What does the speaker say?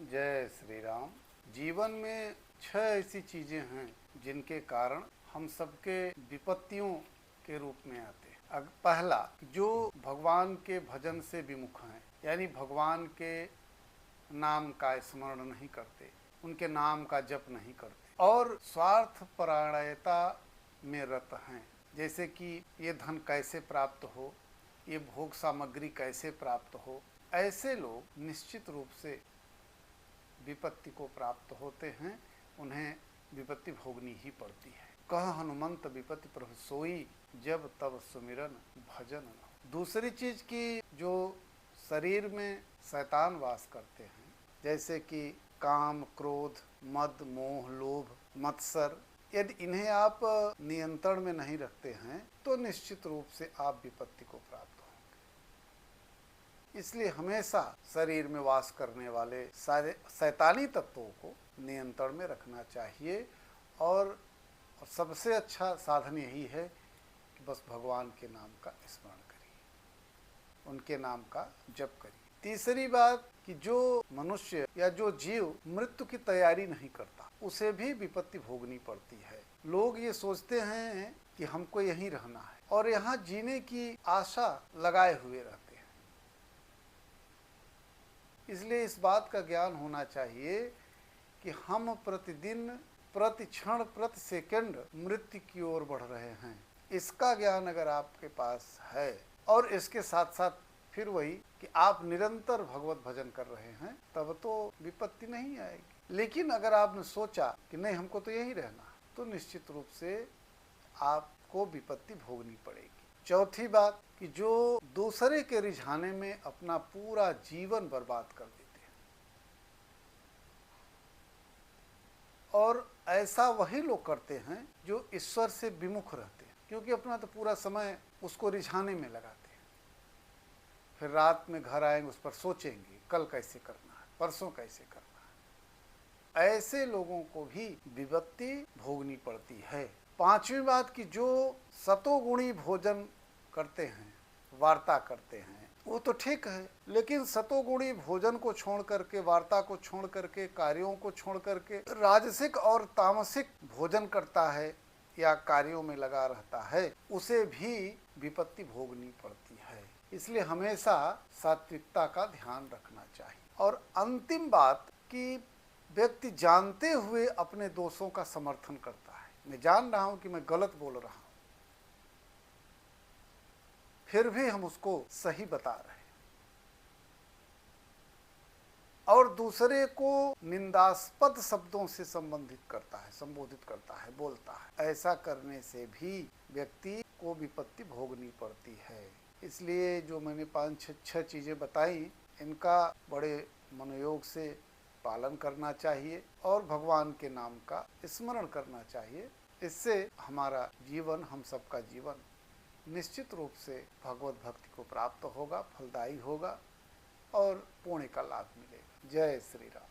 जय श्री राम। जीवन में 6 ऐसी चीजें हैं जिनके कारण हम सबके विपत्तियों के रूप में आते हैं। पहला, जो भगवान के भजन से विमुख हैं, यानी भगवान के नाम का स्मरण नहीं करते, उनके नाम का जप नहीं करते और स्वार्थ परायणता में रत हैं। जैसे कि ये धन कैसे प्राप्त हो, ये भोग सामग्री कैसे प्राप्त हो, ऐसे लोग निश्चित रूप से विपत्ति को प्राप्त होते हैं, उन्हें विपत्ति भोगनी ही पड़ती है। कह हनुमंत विपत्ति प्रभु सोई, जब तब सुमिरन भजन न। दूसरी चीज की, जो शरीर में शैतान वास करते हैं, जैसे कि काम, क्रोध, मद, मोह, लोभ, मत्सर, यदि इन्हें आप नियंत्रण में नहीं रखते हैं तो निश्चित रूप से आप विपत्ति को प्राप्त होंगे। इसलिए हमेशा शरीर में वास करने वाले सारे शैतानी तत्वों को नियंत्रण में रखना चाहिए और सबसे अच्छा साधन यही है कि बस भगवान के नाम का स्मरण करिए, उनके नाम का जप करिए। तीसरी बात कि जो मनुष्य या जो जीव मृत्यु की तैयारी नहीं करता, उसे भी विपत्ति भोगनी पड़ती है। लोग ये सोचते हैं कि हमको यहीं रहना है और यहाँ जीने की आशा लगाए हुए रहते हैं। इसलिए इस बात का ज्ञान होना चाहिए कि हम प्रतिदिन, प्रति क्षण, प्रति सेकंड मृत्यु की ओर बढ़ रहे हैं। इसका ज्ञान अगर आपके पास है और इसके साथ साथ फिर वही कि आप निरंतर भगवत भजन कर रहे हैं, तब तो विपत्ति नहीं आएगी। लेकिन अगर आपने सोचा कि नहीं हमको तो यहीं रहना, तो निश्चित रूप से आपको विपत्ति भोगनी पड़ेगी। चौथी बात कि जो दूसरे के रिझाने में अपना पूरा जीवन बर्बाद कर देते हैं, और ऐसा वही लोग करते हैं जो ईश्वर से विमुख रहते हैं, क्योंकि अपना तो पूरा समय उसको रिझाने में लगाते हैं। फिर रात में घर आएंगे, उस पर सोचेंगे कल कैसे करना है, परसों कैसे करना है। ऐसे लोगों को भी विपत्ति भोगनी पड़ती है। पांचवी बात कि जो सतोगुणी भोजन करते हैं, वार्ता करते हैं, वो तो ठीक है, लेकिन सतोगुणी भोजन को छोड़ करके, वार्ता को छोड़ करके, कार्यों को छोड़ करके राजसिक और तामसिक भोजन करता है या कार्यों में लगा रहता है, उसे भी विपत्ति भोगनी पड़ती है। इसलिए हमेशा सात्विकता का ध्यान रखना चाहिए। और अंतिम बात कि व्यक्ति जानते हुए अपने दोषों का समर्थन करता है। मैं जान रहा हूं कि मैं गलत बोल रहा हूं, फिर भी हम उसको सही बता रहे हैं और दूसरे को निंदास्पद शब्दों से संबोधित करता है, बोलता है। ऐसा करने से भी व्यक्ति को विपत्ति भोगनी पड़ती है। इसलिए जो मैंने 5-6 चीजें बताई, इनका बड़े मनोयोग से पालन करना चाहिए और भगवान के नाम का स्मरण करना चाहिए। इससे हमारा जीवन, हम सबका जीवन निश्चित रूप से भगवत भक्ति को प्राप्त होगा, फलदायी होगा और पुण्य का लाभ मिलेगा। जय श्री राम।